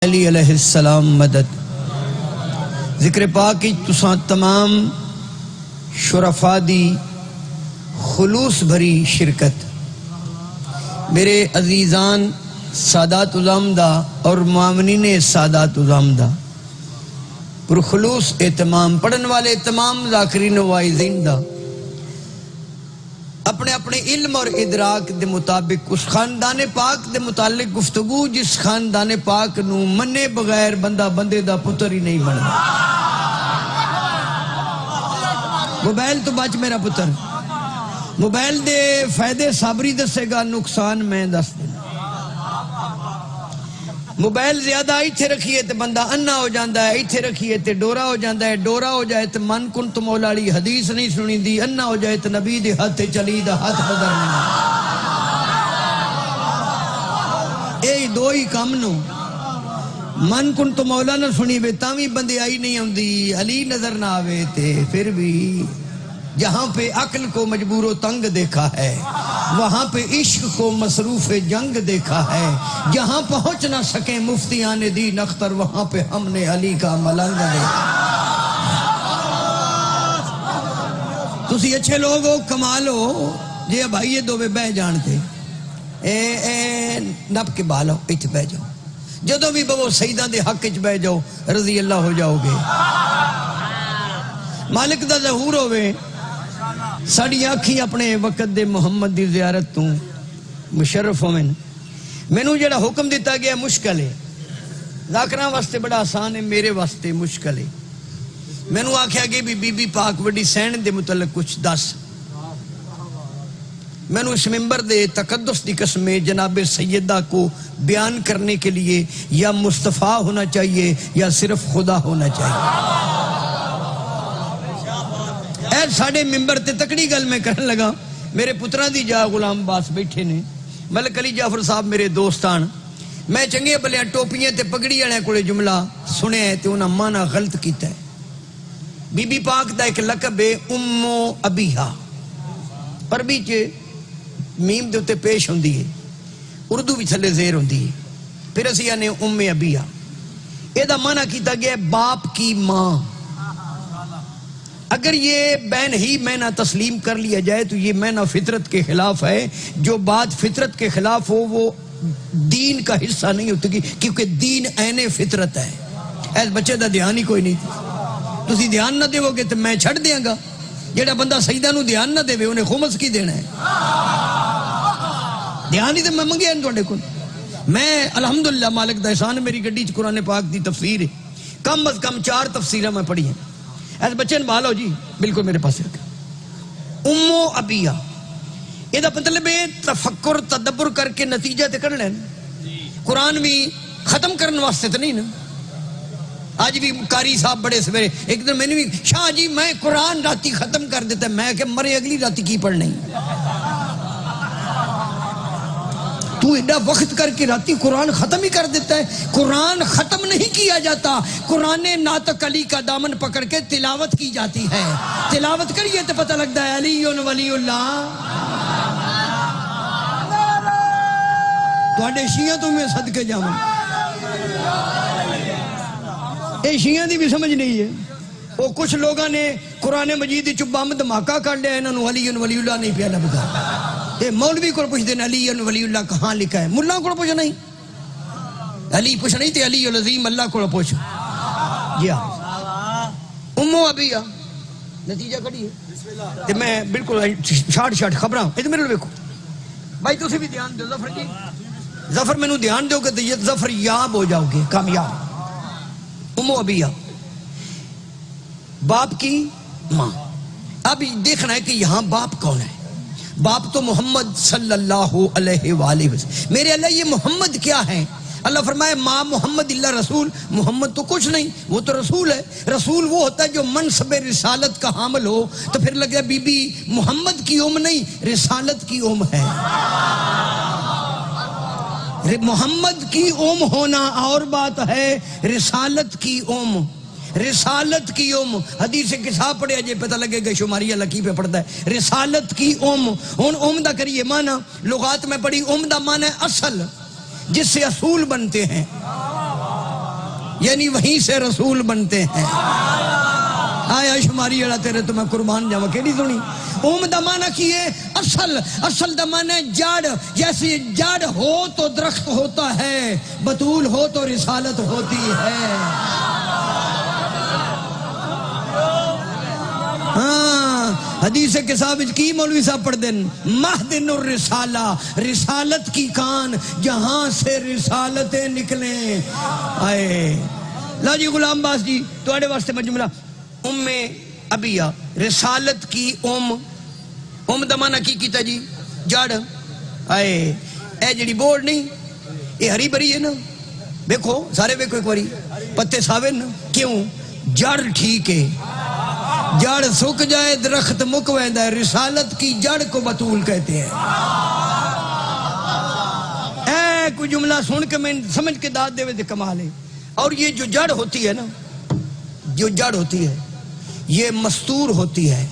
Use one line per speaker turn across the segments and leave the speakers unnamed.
علی علیہ السلام مدد ذکر پاک کی تساں تمام شرفاء دی خلوص بھری شرکت میرے عزیزان سادات عظام اور معامنین سادات عظام پر خلوص اہتمام پڑھن والے تمام ذاکرین و واعظین دا اپنے اپنے علم اور ادراک دے مطابق اس خاندان پاک دے متعلق گفتگو جس خاندان پاک نو منے بغیر بندہ بندے دا پتر ہی نہیں بنتا۔ موبائل تو بچ میرا پتر، موبائل دے فائدے صابری دسے گا، نقصان میں دس دینا۔ موبائل زیادہ ایتھے رکھیے تے بندہ انا ہو جاندہ ہے، ایتھے رکھیے تے ڈورا ہو جاندہ ہے، ڈورا ہو جائے تے من کن تو مولاڑی حدیث نہیں سنی دی، انا ہو جائے تے نبی دے ہاتھ چلی دا ہاتھ بدر نہیں۔ اے دو ہی کام نو من کن تو مولا نہ سنی بے تاوی بندے آئی نہیں ہوں دی، علی نظر نہ آوے تے پھر بھی جہاں پہ عقل کو مجبور و تنگ دیکھا ہے وہاں پہ عشق کو مصروف جنگ دیکھا ہے، جہاں پہنچ نہ سکیں مفتیان دین اختر وہاں پہ ہم نے علی کا ملنگ دیکھا۔ تسی اچھے لوگ ہو، کمال ہو، جے بھائی یہ دو بے بہ جانتے اے نب کے بالو ایتھ بہ جاؤ، جدو بھی بہو سیدان دے حق اچ بہ جاؤ رضی اللہ ہو جاؤ گے، مالک دا ظہور ہوئے۔ ساڑی آنکھی اپنے وقت دے محمد دی زیارت تو مشرف ہوئے، میں نو جڑا حکم دیتا گیا مشکل ہے، ذاکران واسطے بڑا آسان ہے، میرے واسطے مشکل ہے۔ میں نو آکھیا گیا بھی بی بی پاک وڈی سین دے متعلق کچھ دس، میں نو اس ممبر دے تقدس دی قسم میں جناب سیدہ کو بیان کرنے کے لیے یا مصطفیٰ ہونا چاہیے یا صرف خدا ہونا چاہیے۔ اے ساڑھے ممبر تے تکڑی گل میں کرن لگا، میرے پتران دی جا غلام باس بیٹھے نے، ملک علی جعفر صاحب میرے دوستان، میں چنگے بلیاں ٹوپیاں تے پگڑی آنے کوڑے جملہ سنے ہیں تے انہاں مانا غلط کیتا ہے۔ بی بی پاک دا ایک لقب ہے امو ابیہا، عربی چے میم دے اتے پیش ہوندی ہے، اردو بھی تھلے زیر ہوندی ہے، پھر اسی آنے ام ابیہا، اے دا مانا کیتا گیا ہے باپ کی ماں۔ اگر یہ بین ہی معنی تسلیم کر لیا جائے تو یہ معنی فطرت کے خلاف ہے، جو بات فطرت کے خلاف ہو وہ دین کا حصہ نہیں ہوتی، کیونکہ دین عین فطرت ہے۔ ایس بچے دا دھیان ہی کوئی نہیں، تسی دھیان نہ دے گے تو میں چھڑ دیاں گا، جیڑا بندہ سجدہ نو دھیان نہ دے انہیں خمس کی دینا ہے، دھیان ہی تو میں منگیا ان توڑے کن۔ میں الحمدللہ مالک دا احسان میری گڈی چ قرآن پاک دی تفسیر ہے، کم از کم 4 تفسیرہ میں پڑھی ہیں، ایسے بچے نبھالو جی بالکل میرے پاس رکھیں۔ امو ابیہ یہ دا مطلب ہے تفکر تدبر کر کے نتیجہ تے کر لین، قرآن بھی ختم کرنے واسطے تو نہیں نا۔ آج بھی قاری صاحب بڑے سویرے ایک دن میں نے بھی شاہ جی میں قرآن راتی ختم کر دیتا ہے، میں کہ مرے اگلی راتی کی پڑھ نہیں، تو ایڈا وقت کر کے راتی قرآن ختم ہی کر دیتا ہے۔ قرآن ختم نہیں کیا جاتا، قرآن ناطق علی کا دامن پکڑ کے تلاوت کی جاتی ہے، تلاوت کریے تو پتہ لگتا ہے علی ولی اللہ۔ تو اڈے شیعہ تو میں صدقے جاؤں، اے شیعہ دی بھی سمجھ نہیں ہے، وہ کچھ لوگاں نے قرآن مجید چو بم دھماکہ کر لیا، انہوں نے علی ولی اللہ نہیں پیا لبدا۔ اے مولوی کو پوچھ دینا علی ولی اللہ کہاں لکھا ہے، ملا کو پوچھ نہیں، علی پوچھ نہیں تے علی العظیم اللہ کو پوچھ۔ جی ہاں امو ابیہ نتیجہ کڑی ہے تے میں بالکل شارٹ خبراں اے تے میرے لے ویکھو بھائی، تسی بھی دھیان دیو ظفر جی، ظفر میں نو دھیان دیو گے تے یہ ظفر یاب ہو جاؤ گے، کامیاب۔ امو ابیہ باپ کی ماں۔ اب دیکھنا ہے کہ یہاں باپ کون ہے، باپ تو محمد صلی اللہ علیہ وآلہ وسلم۔ میرے اللہ یہ محمد کیا ہے؟ اللہ فرمائے ما محمد اللہ رسول، محمد تو کچھ نہیں، وہ تو رسول ہے۔ رسول وہ ہوتا ہے جو منصب رسالت کا حامل ہو، تو پھر لگے بی بی محمد کی ام نہیں رسالت کی ام ہے۔ محمد کی ام ہونا اور بات ہے، رسالت کی ام، رسالت کی ام۔ حدیث کسا پڑھے اجے پتہ لگے گا شماریہ لکی پہ پڑھتا ہے، رسالت کی ام۔ ام دا کریے معنی لغات میں پڑھی، ام دا معنی اصل، جس سے اصول بنتے ہیں۔ یعنی وہیں سے رسول بنتے ہیں. آیا شماری والا تیرے تو میں قربان جاواں کیڑی سنی. اوم دا معنی کی ہے اصل دا معنی ہے جڑ. جیسے جڑ ہو تو درخت ہوتا ہے، بطول ہو تو رسالت ہوتی ہے. ہاں حدیث کے ثابت کی مولوی صاحب پڑھ دین. مہدن الرسالہ، رسالت کی کان جہاں سے رسالتیں نکلیں. آئے لا جی غلام باز جی تواڈے واسطے میں جملہ ام ابیہ رسالت کی ام دا معنی کی کیتا جی جڑ. آئے اے جڑی بورڈ نہیں یہ ہری بری ہے نا، دیکھو سارے دیکھو ایک باری پتے ساوے نا. کیوں؟ جڑ ٹھیک ہے. جڑ سک جائے درخت مک ویندا ہے. رسالت کی جڑ کو بطول کہتے ہیں. اے کوئی جملہ سن کے میں سمجھ کے داد دے دے کمال ہے. اور یہ جو جڑ ہوتی ہے نا، جو جڑ ہوتی ہے یہ مستور ہوتی ہے.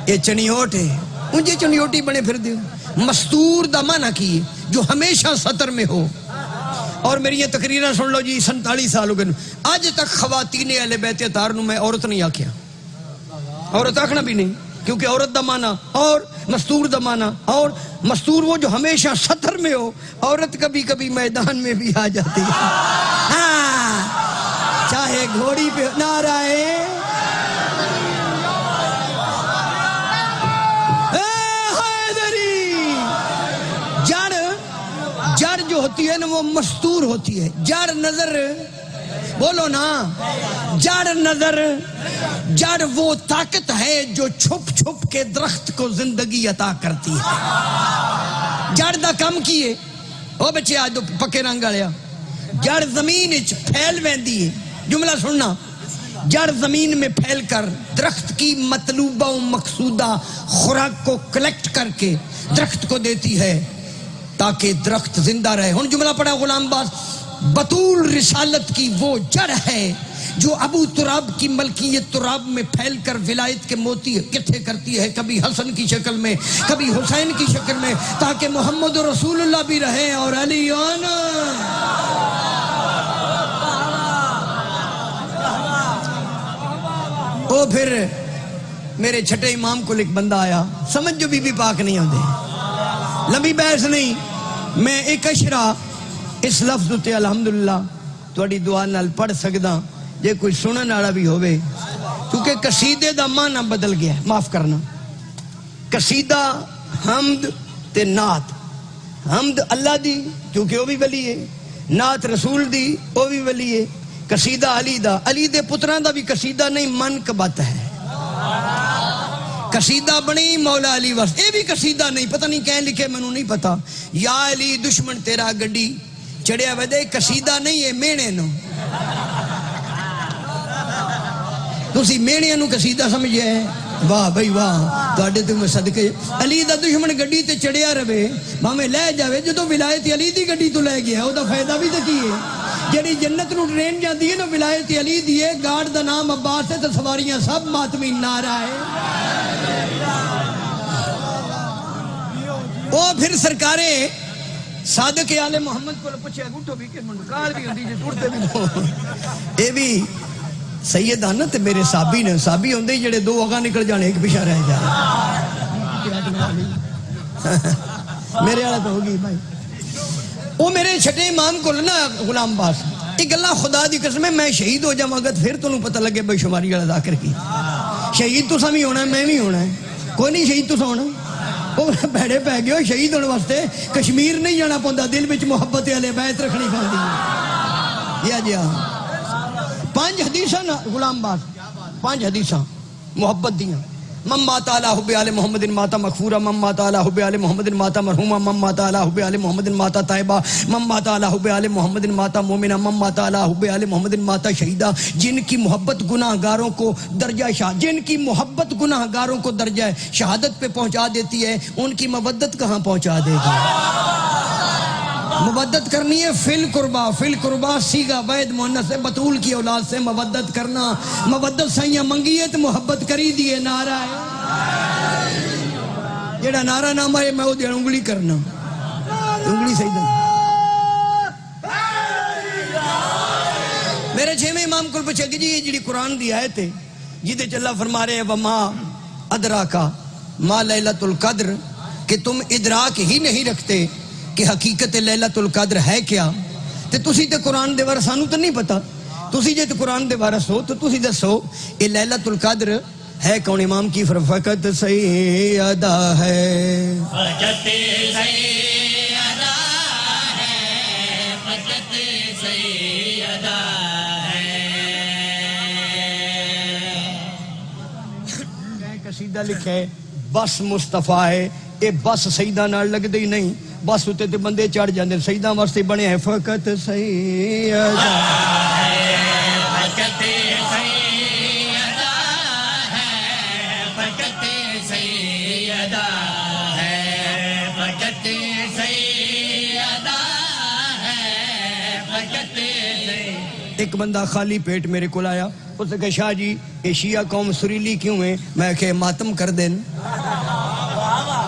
یہ چنیوٹ ہے، مجھے چنیوٹی بنے پھر دے. مستور دا معنی کی جو ہمیشہ سطر میں ہو. اور میری یہ تقریرہ سن لو جی 47 سال ہو گئے اج تک خواتین اہل بیت اطہار نو میں عورت نہیں آکھیا. عورت آکھنا بھی نہیں، کیونکہ عورت دا معنی اور مستور دا معنی. اور مستور وہ جو ہمیشہ سطر میں ہو. عورت کبھی کبھی میدان میں بھی آ جاتی ہے. ہاں چاہے گھوڑی پہ نعرہ جڑ جو ہوتی ہے نا وہ مستور ہوتی ہے. جڑ نظر بولو نا، جڑ نظر. جڑ وہ طاقت ہے جو چھپ چھپ کے درخت کو زندگی عطا کرتی ہے. جڑ دا کم کیے او بچے آج دو پکے رنگ آیا. جڑ زمین وچ پھیل ویندی ہے. جملہ سننا، جڑ زمین میں پھیل کر درخت کی مطلوبہ و مقصودہ خوراک کو کلیکٹ کر کے درخت کو دیتی ہے تاکہ درخت زندہ رہے. ہن جملہ پڑھا غلام باز. بطول رسالت کی وہ جڑ ہے جو ابو تراب کی ملکیت تراب میں پھیل کر ولایت کے موتی اکٹھے کرتی ہے، کبھی حسن کی شکل میں کبھی حسین کی شکل میں، تاکہ محمد رسول اللہ بھی رہے اور علی آنا. وہ پھر میرے چھٹے امام کو ایک بندہ آیا، سمجھ جو بی بی پاک نہیں ہوندے، لمبی بحث نہیں. میں ایک اشرا اس لفظ تے الحمدللہ تھوڑی دعا نال پڑھ سکدا جے کوئی سنن والا بھی ہوئے، کیونکہ قصیدے دا معنی بدل گیا ہے. معاف کرنا، قصیدہ حمد تے نعت. حمد اللہ دی کیونکہ وہ بھی ولی ہے، نعت رسول دی وہ بھی ولی ہے. قصیدہ علی دا، علی دے پتران دا بھی قصیدہ نہیں منقبت ہے. قصیدہ بنی مولا علی واسط، یہ بھی قصیدہ نہیں، پتہ نہیں کہیں لکھے میں نہیں پتا. یا علی دشمن تیرا گڈی چڑھیا ودے، قصیدہ نہیں ہے مینے نو. تسی مینے نو قصیدہ سمجھے؟ واہ بھائی واہ، تواڈے تے میں صدقے. علی دا دشمن گڈی تے چڑھیا رہے بھاویں لے جاوے، جدوں ولایت علی دی گڈی تو لے گیا او دا فائدہ بھی تے کی ہے. جڑی جنت نو ٹرین جاندی ہے نا ولایت علی دی ہے. گارڈ دا نام عباس ہے تے سواریاں سب ماتمی نعرہ ہے. وہ پھر سرکارے صادق آل محمد کو پوچھے اٹھو بھی کہ منکار بھی ہوندی جے ٹرتے بھی نو. اے بھی سید آنا تے میرے صحابی نے، صحابی ہوندے جڑے دو اگاں نکل جانے ایک پیچھے رہ جائے. میرے والا تو ہوگی بھائی. وہ میرے چھٹے امام کو نا غلام باز ایک گلا خدا دی قسم ہے، میں شہید ہو جاواں گا پھر تانوں پتہ لگے بھائی شماری والا ذاکر کی. شہید تو بھی ہونا ہے، میں بھی ہونا ہے. کوئی نہیں شہید تو ہونا. وہ بھڑے پہ گئے ہو شہید ہونے واسطے کشمیر نہیں جانا پوندا، دل وچ محبت اہل بیت رکھنی پوندی ہے. یا جی 5 حدیثاں غلام باز، 5 حدیثاں محبت دیاں. من مات علی حب آل محمد مات مغفورا، من مات علی حب آل محمد مات مرحوما، من مات علی حب آل محمد مات تائبا، من مات علی حب آل محمد مات مومنا، من مات علی حب آل محمد مات شہیدا. جن کی محبت گناہ گاروں کو درجہ جن کی محبت گناہ گاروں کو درجہ شہادت پہ پہنچا دیتی ہے، ان کی مودت کہاں پہنچا دے گی. مودت کرنی ہے فی القربا، فی القربا سیگا وید مؤنث سے، بطول کی اولاد سے مودت کرنا. مودت سائیاں منگیے تو محبت کری دیے. نعرہ ہے جیڑا نعرہ نہ مارے میں وہ انگلی کرنا، انگلی صحیح دے. چھویں امام کو پوچھا کہ جی یہ جڑی قرآن دی آیت ہے جیدے چ اللہ فرما رہے ہیں وما ادراکا ما لیلۃ القدر کہ تم ادراک ہی نہیں رکھتے کہ حقیقت لیلۃ القدر ہے کیا تے تسی تے قرآن دے بارے سانو تو نہیں پتا تسی جے تے قرآن دے بارے ہو تو تسی دسو یہ لیلۃ القدر ہے کون امام کی فقط سیدہ ہے فقط سیدہ ہے فقط سیدہ ہے قصیدہ لکھا ہے بس مصطفیٰ ہے اے بس سیدہ نال لگ دی نہیں بس اتے تے بندے چڑھ جاندے سیدہ واسطے بنے ہیں فقط سیدہ فقط سیدہ ہے فقط سیدہ ہے فقط سیدہ ہے فقط ایک بندہ خالی پیٹ میرے کو آیا اس نے کہا شاہ جی یہ شیعہ قوم سریلی کیوں ہے میں کہ ماتم کر دین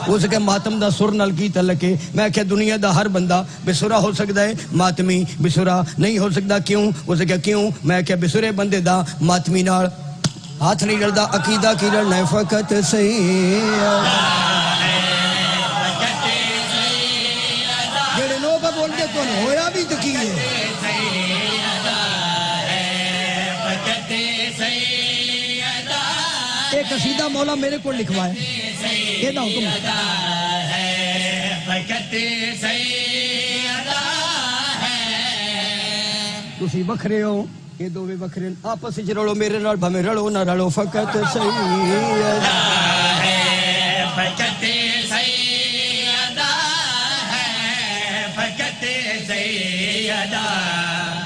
اس کے ماتم دا سر نال کی تعلق ہے میں کہ دنیا دا ہر بندہ بسرا ہو سکتا ہے ماتمی بسرا نہیں ہو سکتا کیوں اس کے کیوں میں کہ بسرے بندے دا ماتمی نال ہاتھ نہیں لڑدا عقیدہ کی لڑنا ہے فقط سیدہ جڑے لوگ بول دے تو ہویا بھی تو کی ہے ایک قصیدہ مولا میرے کو لکھوائے یہ دا حکم ہے فقط سیدہ ہے تسی بکھرے ہو یہ دو بھی بکھرے آپس وچ رلو میرے نال بھاویں رلو نہ رلو فقط سیدہ ہے فقط سیدہ ہے فقط سیدہ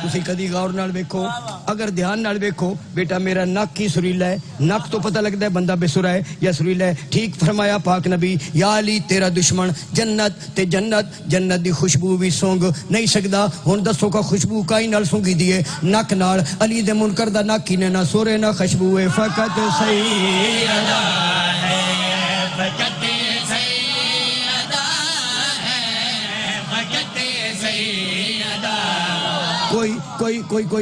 تسی کدی غور نال ویکھو اگر دھیان نال ویکھو بیٹا میرا نک کی سریلا ہے نک تو پتہ لگتا ہے بندہ بسرا ہے یا سریلا ہے ٹھیک فرمایا پاک نبی یا علی تیرا دشمن جنت تے جنت دی خوشبو بھی سونگ نہیں سکدا ہن دسو کا خوشبو کائی نال سونگی دیے نک نال علی دے منکر دا نک کینے نہ سورے نہ خوشبو ہے فقط سیدہ ہے فقط سیدہ ہے فقط سیدہ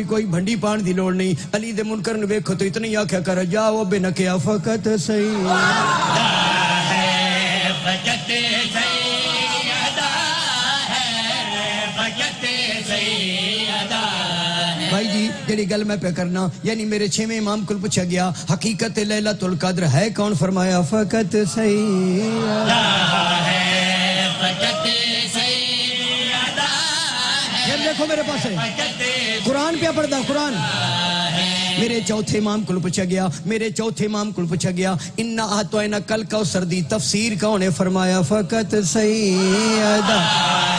کوئی بھنڈی پان دی لوڑ نہیں علی دے منکر نے ویکھو تو اتنی آکھیا کر جاؤ بے نکیا فقط سیدہ ہے فقط سیدہ ہے فقط سیدہ بھائی جی جڑی گل میں پہ کرنا یعنی میرے چھویں امام کو پوچھا گیا حقیقت لیلۃ القدر ہے کون فرمایا فقط سیدہ ہے فقط سیدہ ہے دیکھو میرے پاس ہے قرآن پہ پڑھتا قرآن میرے چوتھے امام کو پوچھا گیا انا اعطینا کل کوثر دی تفسیر کون نے فرمایا فقط سیدہ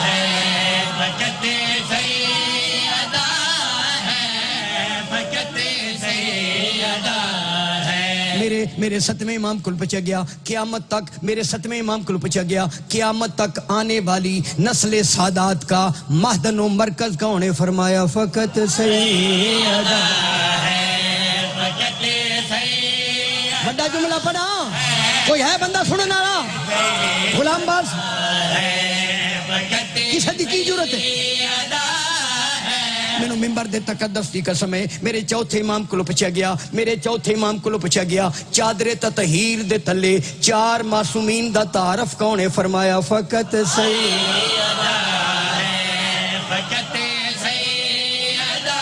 ہے فقط سیدہ ہے فقط سیدہ ہے میرے ستویں امام کو پوچھا گیا قیامت تک میرے ستویں امام کو پوچھا گیا قیامت تک آنے والی نسل سادات کا مہدن و مرکز کون نے فرمایا فقط سیدہ ہے فقط سیدہ بڑا جملہ پڑھا کوئی ہے بندہ سننے والا غلام باز کس حد کی ضرورت ہے میں نے ممبر دے تقدس دی قسم ہے میرے چوتھے امام کو پوچھا گیا چادر تطہیر دے تلے چار معصومین دا تعارف کون ہے فرمایا فقط سیدہ ہے فقط سیدہ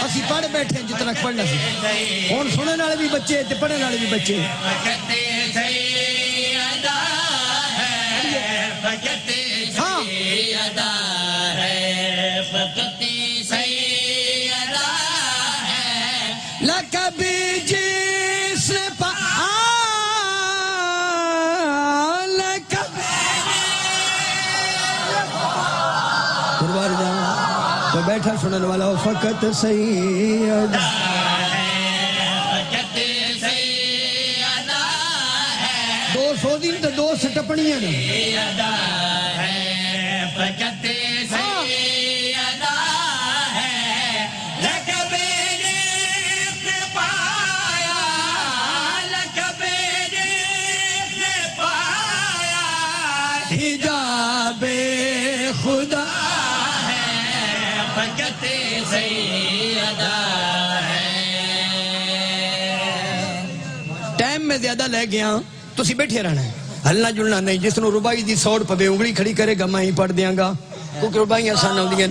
اسی پڑھ بیٹھے ہیں جتنا پڑھنا سی ہن سننے والے بھی بچے تے پڑھنے والے بھی بچے فقط سیدہ ہے فقط سیدہ ہے فقط لکبی جس قربان جاؤں تو بیٹھا سنن والا ہو فقط سیدہ فقط سیدہ ہے 200 دن تو 2 سٹپنیاں سیدہ ہے فقط سیدہ ہے لکبی حجاب خدا ہے
فقط سیدہ
ٹائم میں زیادہ لے گیا تسی بیٹھے رہنا ہے ہلنا جلنا نہیں جس نو ربائی دی سوڑ پوے انگلی کھڑی کرے گا میں ہی پڑھ دیاں گا کیونکہ ربائی آسان ہوندی ہیں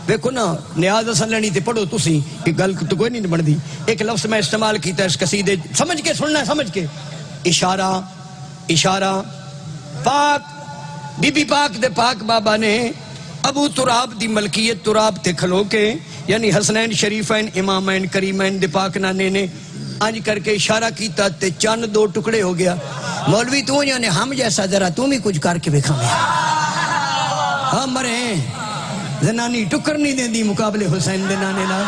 دیکھو نا نیاز اصل لینی تے پڑھو تسی یہ گل تو کوئی نہیں بن دی ایک لفظ میں استعمال کیتا ہے اس قصیدے سمجھ کے سننا ہے سمجھ کے اشارہ اشارہ پاک بی بی پاک دے پاک بابا نے ابو تراب دی ملکیت تراب تے کھلو کے یعنی حسنین شریفین امامین کریمین دے پاک نانے نے آج کر کے اشارہ کیتا تے چند دو ٹکڑے ہو گیا مولوی تو یعنی ہم جیسا ذرا تم ہی کچھ کر کے بکھا میں ہاں مرے زنانی ٹکر نہیں دیں دی مقابلے حسین دنانے نا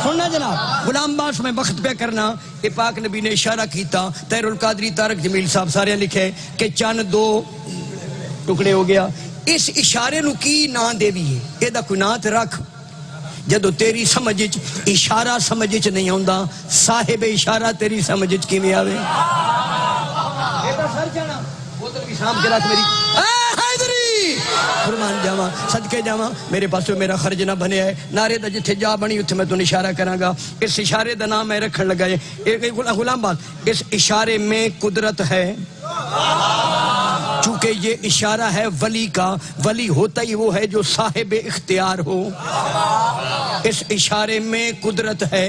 سننا جناب غلام باس میں بخت پہ کرنا کہ پاک نبی نے اشارہ کیتا تیر القادری طارق جمیل صاحب سارے لکھے کہ چند دو ٹکڑے ہو گیا اس اشارے نو کی نا دے بھی ہے یہ دا کوئی نا تے رکھ جدو تیری سمجھچ اشارہ سمجھچ نہیں ہوندہ صاحب اشارہ تیری سمجھچ کی میں آوے ایتا سر جانا بوتل کی شام کے رات میری حیدری فرمان جاواں صدقے جاواں میرے پاس میرا خرج نہ بنے ہے نعرے دا جتھے جا بنی اتھے میں تو اشارہ کراں گا اس اشارے دا نام میں رکھن لگا ہے غلام بات اس اشارے میں قدرت ہے چونکہ یہ اشارہ ہے ولی کا ولی ہوتا ہی وہ ہے جو صاحب اختیار ہو اس اشارے میں قدرت ہے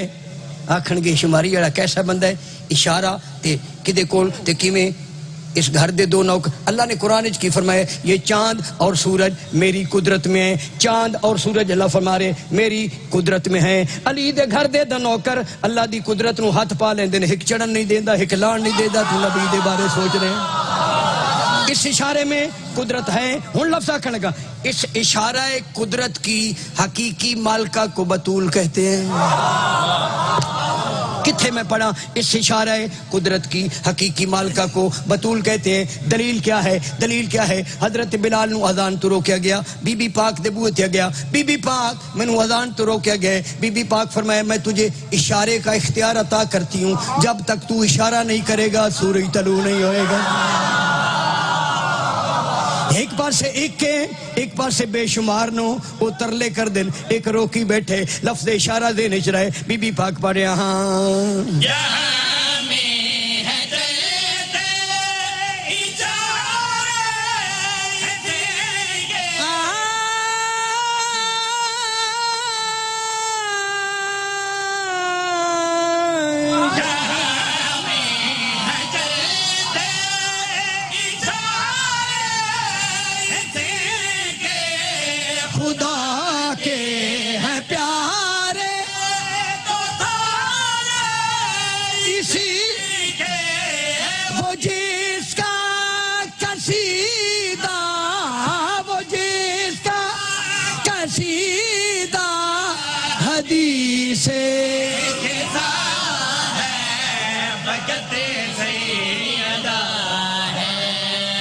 آکھن گے شماری اڑا کیسا بندہ ہے اشارہ تے کدے کول تے کیویں اس گھر دے دو نوک اللہ نے قرآن کی فرمایا یہ چاند اور سورج میری قدرت میں ہے چاند اور سورج اللہ فرما رہے میری قدرت میں ہے علی دے گھر دے دا نوکر اللہ دی قدرت نو ہاتھ پا لیندے نے ہک چڑھن نہیں دیندا ہک لان نہیں دیندا تو نبی دے بارے سوچ رہے ہیں اس اشارے میں قدرت ہے ہن لفظ آکھن لگا اس اشارہ قدرت کی حقیقی مالکہ کو بطول کہتے ہیں کتھے میں پڑھا اس اشارہ قدرت کی حقیقی مالکہ کو بطول کہتے ہیں دلیل کیا ہے دلیل کیا ہے حضرت بلال نو اذان تو روکیا گیا بی بی پاک دے بوئے تیا گیا بی بی پاک میں نو اذان تو روکیا گیا بی بی پاک فرمایا میں تجھے اشارے کا اختیار عطا کرتی ہوں جب تک تو اشارہ نہیں کرے گا سورج طلوع نہیں ہوئے گا ایک پاس سے ایک کے ایک پاس سے بے شمار نو وہ ترلے کر دن ایک روکی بیٹھے لفظ اشارہ دینے چرائے بی بی پاک پڑھے ہاں
جہاں میں ہے تیرے اشارے تیرے جہاں میں ہے تیرے اشارے تیرے
خدا کے ہیں پیارے
تو سارے
اسی وہ جس کا قصیدہ وہ جس کا قصیدہ حدیث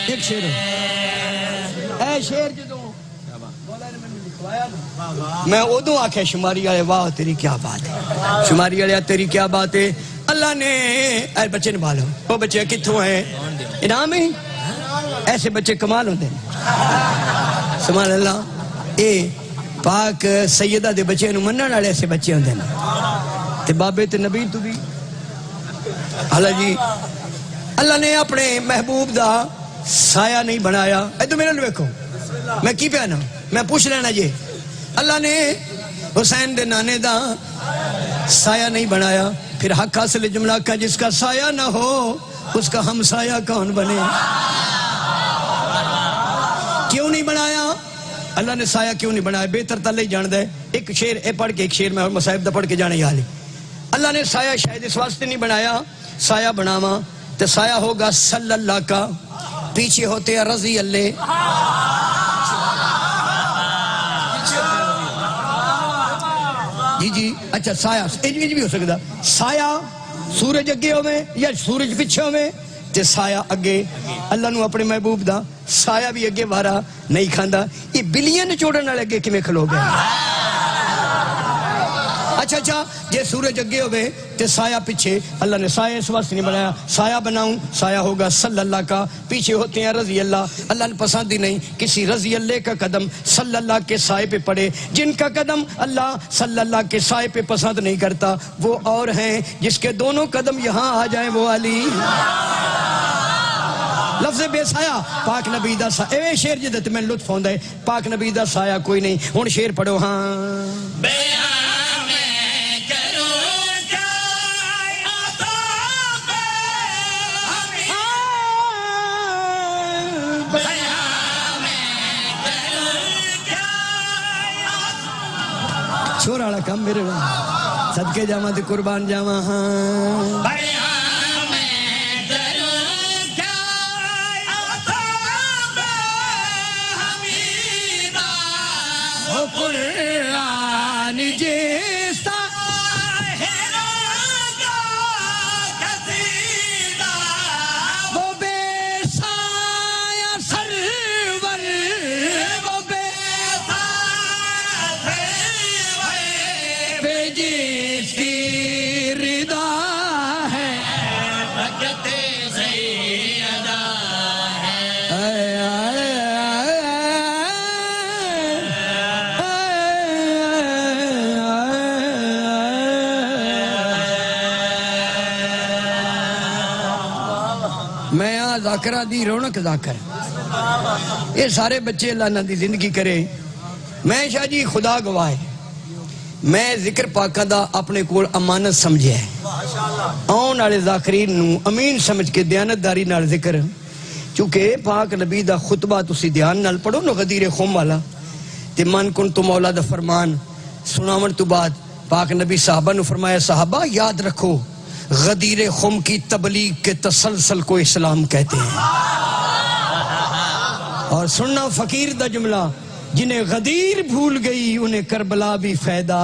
ایک شعر اے شعر جدوں میں ادو آکھے شماری والے واہ تیری کیا بات ہے شماری والے تیری کیا بات ہے اللہ نے اے بچے نبھالو وہ بچے کتھوں ہیں انعام ہی ایسے بچے کمال ہوندے سبحان اللہ اے پاک سیدہ دے بچے نو منن والے ایسے بچے ہوندے تے بابے تے نبی تو بھی اللہ جی اللہ نے اپنے محبوب دا سایہ نہیں بنایا اے تو میرے لئے دیکھو میں کی پہنا میں پوچھ لینا یہ اللہ نے حسین دے نانے دا سایہ نہیں بنایا پھر حق حاصل جملہ کا جس کا سایہ نہ ہو اس کا ہم سایہ کون بنے کیوں نہیں بنایا اللہ نے سایہ کیوں نہیں بنایا بہتر تلے ہی جان دے ایک شعر اے پڑھ کے ایک شعر میں اور مصاحب دا پڑھ کے جانے یالی اللہ نے سایہ شاید اس واسطے نہیں بنایا سایہ بناوا تو سایہ ہوگا صلی اللہ کا پیچھے ہوتے ہیں رضی اللہ جی جی اچھا سایہ انج بھی ہو سکتا سایہ سورج اگے ہوئے یا سورج پیچھے ہوئے تے سایہ اگے اللہ نو اپنے محبوب دا سایہ بھی اگے وارا نہیں کھاندا یہ بلین چوڑن والے اگے کیویں کھلو گئے اچھا جے سورج اگے ہوئے تے سایہ پیچھے، اللہ نے سایہ اس واسطے نہیں بنایا سایہ بناؤں سایہ ہوگا صلی اللہ کا، پیچھے ہوتے ہیں رضی اللہ، اللہ نے پسند ہی نہیں کسی رضی اللہ کا قدم صلی اللہ کے سائے پہ پڑے، جن کا قدم اللہ صلی اللہ کے سائے پہ پسند نہیں کرتا وہ اور ہیں، جس کے دونوں قدم یہاں آ جائیں وہ علی۔ لفظ بے سایہ پاک نبی دا سایہ، اے شیر جدت میں لطف ہوندہ ہے، پاک نبی دا سایہ کوئی نہیں۔ ہن شیر پڑھو ہاں
بیان میں کروں کیا عطا پہ ہمیں، بیان میں کروں کیا عطا،
چھوڑ والا کم میرے صدقے جاواں تے قربان جاواں ہاں۔
بیان میں کروں کیا عطا پہ حمیدہ،
او قرآن جیسا وہ بے سایہ سرور، وہ بے بے جس کی رضا ہے، اے اے میں آ ذاکرہ دی رونق ذاکر، یہ سارے بچے اللہ نہ دی زندگی کرے۔ میں شاہ جی خدا گواہ ہے، میں ذکر پاکہ دا اپنے کول امانت سمجھے ہے، آن والے ذاکرین نو امین سمجھ کے دیانتداری نال ذکر، چونکہ پاک نبی دا خطبہ تسی دھیان نال پڑھو نو غدیر خم والا تے من کن تو مولا دا فرمان سناون تو بعد پاک نبی صحابہ نو فرمایا صحابہ یاد رکھو غدیر خم کی تبلیغ کے تسلسل کو اسلام کہتے ہیں، اور سننا فقیر دا جملہ جنہیں غدیر بھول گئی انہیں کربلا بھی فائدہ۔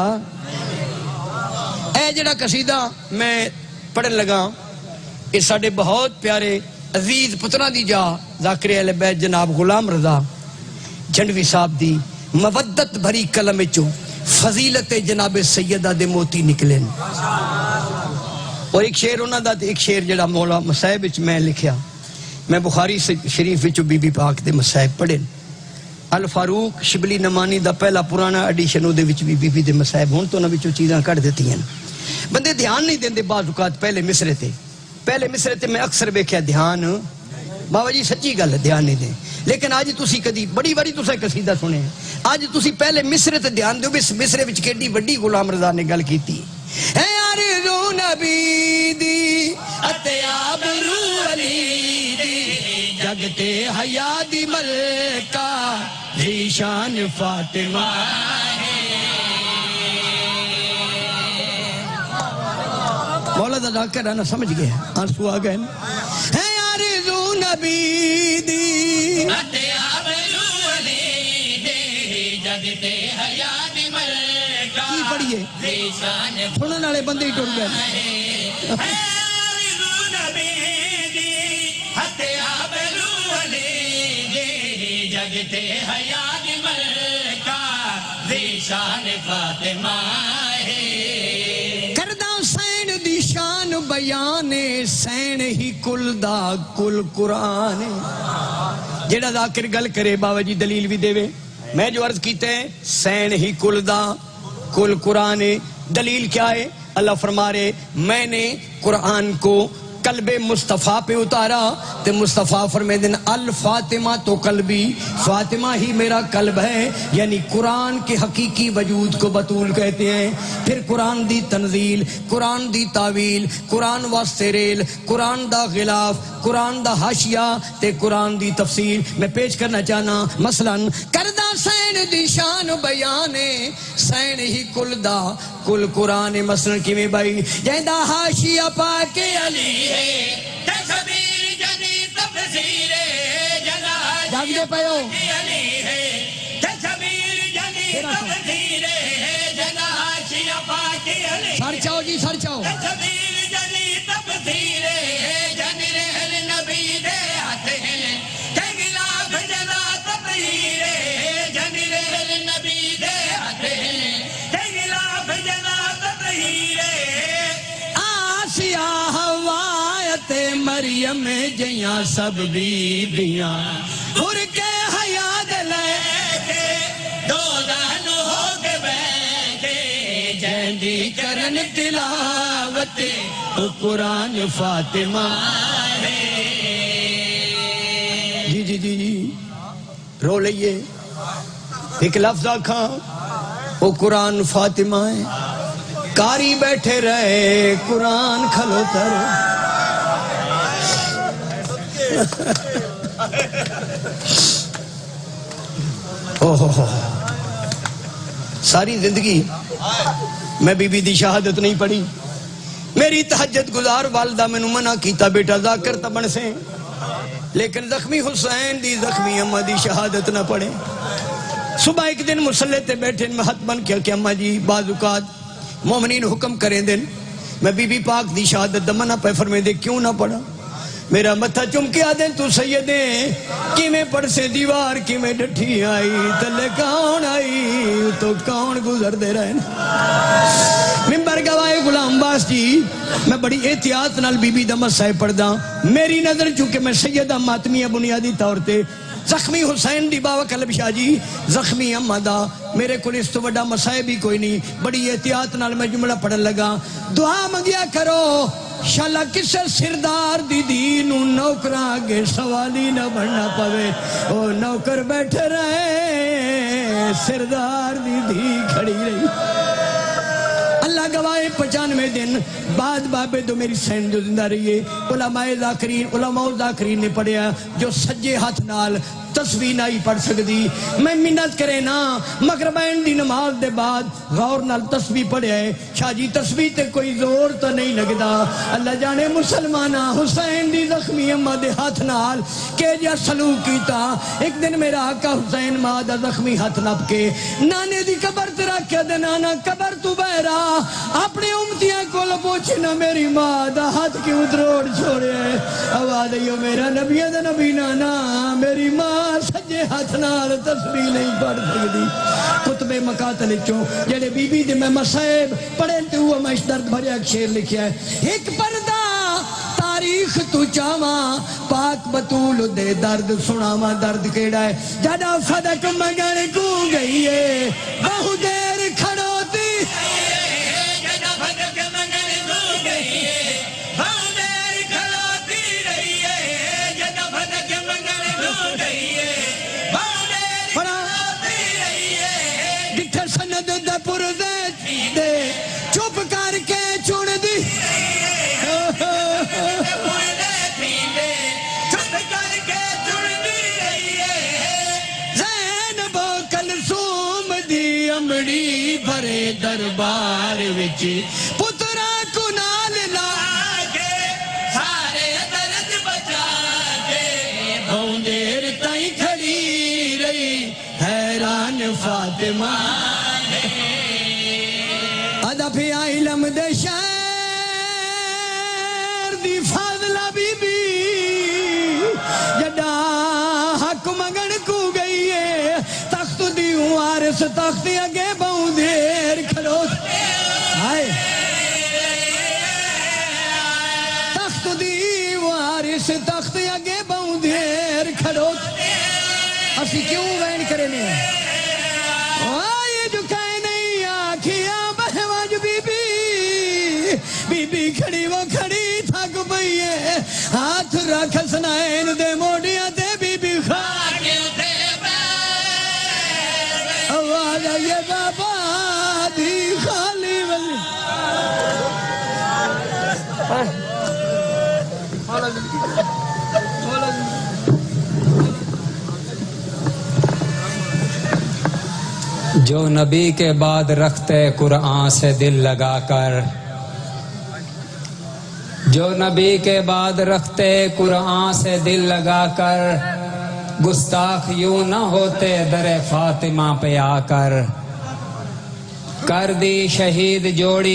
اے جڑا قصیدہ میں پڑھن لگا یہ ساڑھے بہت پیارے عزیز پترہ دی جا ذاکر اہل بیت جناب غلام رضا جھنڈوی صاحب دی مودت بھری کلم چو فضیلت جناب سیدہ دے موتی نکلیں، اور ایک شعر انہاں دا ایک شعر جڑا مولا مصائب وچ میں لکھیا، میں بخاری شریف وچ بی بی پاک دے مصائب پڑھے، الفاروق شبلی نمانی دا پہلا پرانا ایڈیشن دے وچ بی بی دے مصائب ہون تو انہاں وچوں چیزاں کٹ دیتی ہیں، بندے دھیان نہیں دیندے بعض اوقات پہلے مصرے تے میں اکثر ویکھیا دھیان بابا جی سچی گل دھیان نہیں دیں، لیکن آج تسی کدی بڑی تساں قصیدہ سنے آج تسی پہلے مصرے تے دھیان دیو، اس مصرے وچ کیڈی بڑی غلام رضا نے گل کیتی ہے، آرزو نبی دی اتیاب رو علی دی جگتے حیا دی ملکہ ذیشان فاطمہ، مولا دا ذاکر ہے نا سمجھ گئے آنسو آ گئے ہے آرزو نبی دی
اتیاب رو علی دی جگتے حیا دی ملکہ
کی پڑھیے
ذیشان
سنن والے بندے ہی ٹر گئے،
جگتے حیات ملکہ ذیشان فاطمہ ہے،
کردہ سین دی شان بیان سین ہی کل دا کل قرآن، جیڑا ذاکر گل کرے بابا جی دلیل بھی دے وے، میں جو عرض کیتے ہیں سین ہی کل دا کل قرآن، دلیل کیا ہے؟ اللہ فرما رہے میں نے قرآن کو قلب مصطفیٰ پہ اتارا تے مصطفیٰ فرمے دن الفاطمہ تو قلبی، فاطمہ ہی میرا قلب ہے، یعنی قرآن کے حقیقی وجود کو بطول کہتے ہیں۔ پھر قرآن دی تنزیل، قرآن دی تعویل، قرآن واسطے ریل، قرآن دا غلاف، قرآن دا حاشیہ تے قرآن دی تفسیر میں پیش کرنا چاہنا، مثلا کردہ سین دی شان بیانے سین ہی کل دا کل قرآن، مثلا کیویں بھائی جہاں حاشیہ پاک علی
تصویر جنی تفسیر
جاگ دے پیو
علی ہے، تصویر جنی تفسیر جناشیہ پاک علی،
سر چاؤ جی سر چاؤ،
تصویر جنی تفسیر جن رہل نبی دے ہاتھ ہیں، کہ غلاف جنا تطہیر جن رہل نبی دے ہاتھ ہیں، کہ غلاف جنا تطہیر
میں جیاں سب بیبیاں پھر کے حیات لے
کے دو دہن ہو کے بیٹھے
جہندی کرن تلاوت او قرآن فاطمہ جی جی جی جی رو لئیے ایک لفظ آکھاں او قرآن فاطمہ ہے کاری بیٹھے رہے قرآن کھلوتر ساری زندگی میں بی بی دی شہادت نہیں پڑھی میری تہجد گزار والدہ میں منع کیتا بیٹا ذاکر تبن سے لیکن زخمی حسین دی زخمی اماں دی شہادت نہ پڑھے صبح ایک دن مسلح تے بیٹھے میں ہاتھ بن کیا کہ اماں جی بعض اوقات مومنین حکم کریں دن میں بی بی پاک دی شہادت دمنا پہ فرمے دے کیوں نہ پڑھا میرا متھا چمکیا دے تو سیدیں کی میں پڑھ سے دیوار کی میں ڈٹھی آئی تلے کون آئی تو کون گزر دے رہے ممبر گوائے غلام باس جی میں بڑی احتیاط نال بی بی دا مسائے پڑھ دا میری نظر چونکہ میں سیدہ ماتمیہ بنیادی طور تے زخمی حسین دی باوہ کلب شاہ جی زخمی امہ دا میرے کو اس تو بڑا مسائب بھی کوئی نہیں بڑی احتیاط نال میں جملہ پڑھن لگا دعا مگیا کرو شاللہ کسے سردار دی دینو نوکران آگے سوالی نہ بڑھنا پوے او نوکر بیٹھے رہے سردار دی کھڑی رہی اللہ گواہ 95 دن بعد بابے دو میری سین جو زندہ رہی ہے علماء ذاکرین نے پڑھیا جو سجے ہاتھ نال تسبیح نہیں پڑھ سکتی میں منت کرے نا مغربین دی نماز دے بعد غور نال تسبیح پڑھے شاہ جی تسبیح تے کوئی زور تو نہیں لگدا اللہ جانے مسلمانہ حسین دی زخمی امہ دے ہاتھ نال کہ جا سلوک کیتا ایک دن میرا آقا حسین ماں دا زخمی ہاتھ نپ کے نانے دی قبر تیرا کیا دے نانا قبر تو بہرا اپنے امتیاں کو پوچھنا میری ماں دا ہاتھ کیوں دروڑ چھوڑے آواز ایو میرا نبی دا نبی نانا میری ماں سجے ہاتھ نال تسبیح نہیں پڑھ سکتی کتب مقاتل چوں جڑے بی بی دے میں مسائب پڑھے تے ہوا میں اس درد بھریا ایک شعر لکھیا ہے ایک پردہ تاریخ تو چاواں پاک بطول دے درد سناواں درد کیڑا ہے جڑا صدق مگر کو گئی ہے بہو دیر کھڑوتی
جڑا صدق مگر کو گئی ہے بہو دیر کھڑوتی رہی ہے جڑا صدق مگر کو گئی ہے بہو دیر کھڑوتی رہی ہے
ڈٹھر سند دا پردے دے چپ کر کے چھوڑ دی
چپ کر کے چھڑتی رہی ہے
زینب و کلثوم دی امڑی بھرے دربار وچ پترا کو نال لا
کے سارے درد بچا کے
بہوں دیر تائیں کھڑی رہی حیران فاطمہ ادا پھی علم دے شہر دی فاضلہ بی بی جڈا حق مگن کو گئی ہے تخت دی وارث تخت اگے بہوں دیر کھڑو آئے تخت دی وارث تخت اگے بہوں دیر کھڑو اسی کیوں وین کرے نے آئے جو کہے نہیں آکھیا بہواج بی بی کھڑی وہ کھڑی تھک پئی ہے ہاتھ رکھ سنائن دے موڑیاں دے بی بی
آگے اٹھے
آواز آئیے بابا دی خالی ولی
جو نبی کے بعد رکھتے قرآن سے دل لگا کر جو نبی کے بعد رکھتے قرآن سے دل لگا کر گستاخ یوں نہ ہوتے در فاطمہ پہ آ کر دی شہید جوڑی